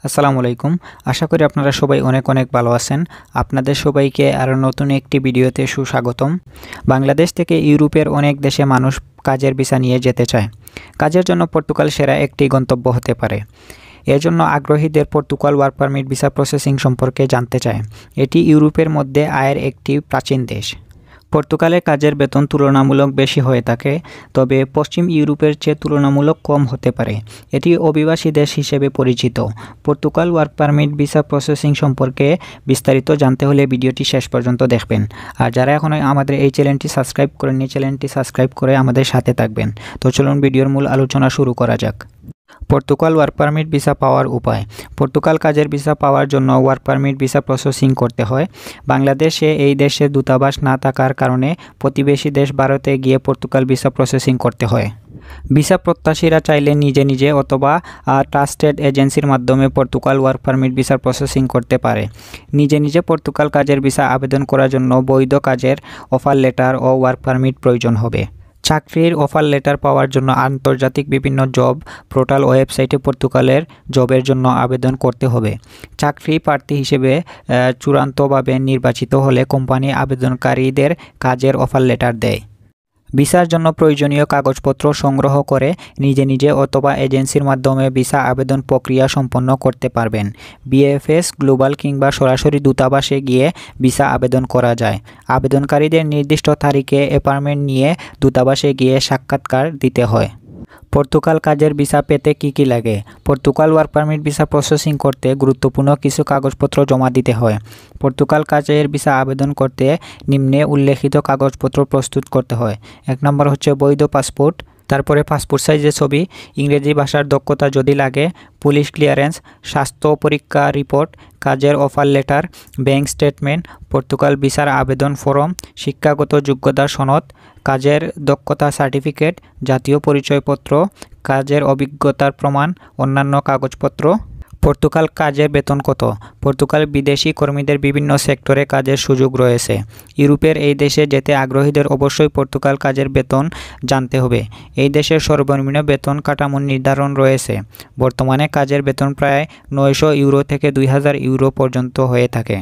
আসসালামু আলাইকুম। আশা করি আপনারা সবাই অনেক অনেক ভালো আছেন। আপনাদের সবাইকে আরও নতুন একটি ভিডিওতে সুস্বাগতম। বাংলাদেশ থেকে ইউরোপের অনেক দেশে মানুষ কাজের ভিসা নিয়ে যেতে চায়। কাজের জন্য পর্তুগাল সেরা একটি গন্তব্য হতে পারে। এজন্য আগ্রহীদের Portugal work permit visa processing সম্পর্কে জানতে চায়। এটি ইউরোপের মধ্যে আয়ের একটি প্রাচীন দেশ। পর্তুগালে কাজের বেতন তুলনামূলক বেশি হয়ে থাকে, তবে পশ্চিম ইউরোপের চেয়ে তুলনামূলক কম হতে পারে। এটি অভিবাসী দেশ হিসেবে পরিচিত। Portugal work permit visa processing সম্পর্কে বিস্তারিত জানতে হলে ভিডিওটি শেষ পর্যন্ত দেখবেন। আর যারা এখনও আমাদের এই চ্যানেলটি সাবস্ক্রাইব করেননি, চ্যানেলটি সাবস্ক্রাইব করে আমাদের সাথে থাকবেন। তো চলুন ভিডিওর মূল আলোচনা শুরু করা যাক। পর্তুগাল ওয়ার্ক পারমিট ভিসা পাওয়ার উপায়। পর্তুগাল কাজের ভিসা পাওয়ার জন্য ওয়ার্ক পারমিট ভিসা প্রসেসিং করতে হয়। বাংলাদেশে এই দেশে দূতাবাস না থাকার কারণে প্রতিবেশী দেশ ভারতে গিয়ে পর্তুগাল ভিসা প্রসেসিং করতে হয়। ভিসা প্রত্যাশীরা চাইলে নিজে নিজে অথবা ট্রাস্টেড এজেন্সির মাধ্যমে Portugal work permit visa processing করতে পারে। নিজে নিজে পর্তুগাল কাজের ভিসা আবেদন করার জন্য বৈধ কাজের অফার লেটার ও ওয়ার্ক পারমিট প্রয়োজন হবে। চাকরির অফার লেটার পাওয়ার জন্য আন্তর্জাতিক বিভিন্ন জব পোর্টাল ওয়েবসাইটে পর্তুগালের জবের জন্য আবেদন করতে হবে। চাকরি প্রার্থী হিসেবে চূড়ান্তভাবে নির্বাচিত হলে কোম্পানি আবেদনকারীদের কাজের অফার লেটার দেয়। ভিসার জন্য প্রয়োজনীয় কাগজপত্র সংগ্রহ করে নিজে নিজে অথবা এজেন্সির মাধ্যমে ভিসা আবেদন প্রক্রিয়া সম্পন্ন করতে পারবেন। বিএফএস, গ্লোবাল কিংবা সরাসরি দূতাবাসে গিয়ে ভিসা আবেদন করা যায়। আবেদনকারীদের নির্দিষ্ট তারিখে অ্যাপয়েন্টমেন্ট নিয়ে দূতাবাসে গিয়ে সাক্ষাৎকার দিতে হয়। পর্তুগাল কাজের ভিসা পেতে কী লাগে? Portugal work permit visa processing করতে গুরুত্বপূর্ণ কিছু কাগজপত্র জমা দিতে হয়। পর্তুগাল কাজের ভিসা আবেদন করতে নিম্নে উল্লেখিত কাগজপত্র প্রস্তুত করতে হয়। 1 নম্বর হচ্ছে বৈধ পাসপোর্ট, তারপরে পাসপোর্ট সাইজের ছবি, ইংরেজি ভাষার দক্ষতা যদি লাগে, পুলিশ ক্লিয়ারেন্স, স্বাস্থ্য পরীক্ষা রিপোর্ট, কাজের offer letter, bank statement, Portugal ভিসার আবেদন ফরম, শিক্ষাগত যোগ্যতার সনদ, কাজের দক্ষতা সার্টিফিকেট, জাতীয় পরিচয়পত্র, কাজের অভিজ্ঞতার প্রমাণ, অন্যান্য কাগজপত্র। পর্তুগাল কাজের বেতন কত? পর্তুগাল বিদেশি কর্মীদের বিভিন্ন সেক্টরে কাজের সুযোগ রয়েছে। ইউরোপের এই দেশে যেতে আগ্রহীদের অবশ্যই পর্তুগাল কাজের বেতন জানতে হবে। এই দেশের সর্বনিম্ন বেতন কাঠামো নির্ধারণ রয়েছে। বর্তমানে কাজের বেতন প্রায় 900 ইউরো থেকে 2000 ইউরো পর্যন্ত হয়ে থাকে।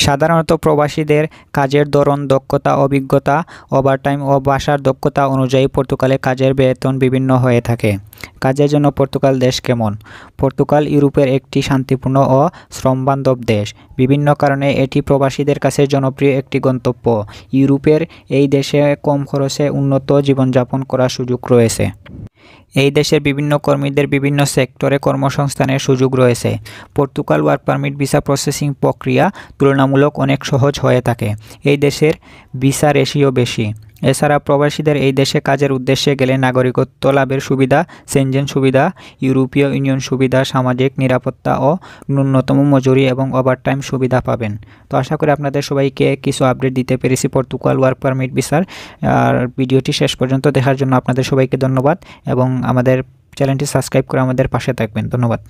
সাধারণত প্রবাসীদের কাজের ধরন, দক্ষতা, অভিজ্ঞতা, ওভারটাইম ও ভাষার দক্ষতা অনুযায়ী পর্তুগালে কাজের বেতন বিভিন্ন হয়ে থাকে। কাজের জন্য পর্তুগাল দেশ কেমন? পর্তুগাল ইউরোপের একটি শান্তিপূর্ণ ও শ্রমবান্ধব দেশ। বিভিন্ন কারণে এটি প্রবাসীদের কাছে জনপ্রিয় একটি গন্তব্য। ইউরোপের এই দেশে কম খরচে উন্নত জীবনযাপন করার সুযোগ রয়েছে। এই দেশের বিভিন্ন কর্মীদের বিভিন্ন সেক্টরে কর্মসংস্থানের সুযোগ রয়েছে। Portugal work permit visa processing প্রক্রিয়া তুলনামূলক অনেক সহজ হয়ে থাকে। এই দেশের ভিসা রেশিও বেশি। এছাড়া প্রবাসীদের এই দেশে কাজের উদ্দেশ্যে গেলে নাগরিকত্ব লাভের সুবিধা, সেনজেন সুবিধা, ইউরোপীয় ইউনিয়ন সুবিধা, সামাজিক নিরাপত্তা ও ন্যূনতম মজুরি এবং ওভারটাইম সুবিধা পাবেন। তো আশা করি আপনাদের সবাইকে কিছু আপডেট দিতে পেরেছি পর্তুগাল ওয়ার্ক পারমিট ভিসার। আর ভিডিওটি শেষ পর্যন্ত দেখার জন্য আপনাদের সবাইকে ধন্যবাদ এবং আমাদের চ্যানেলটি সাবস্ক্রাইব করে আমাদের পাশে থাকবেন। ধন্যবাদ।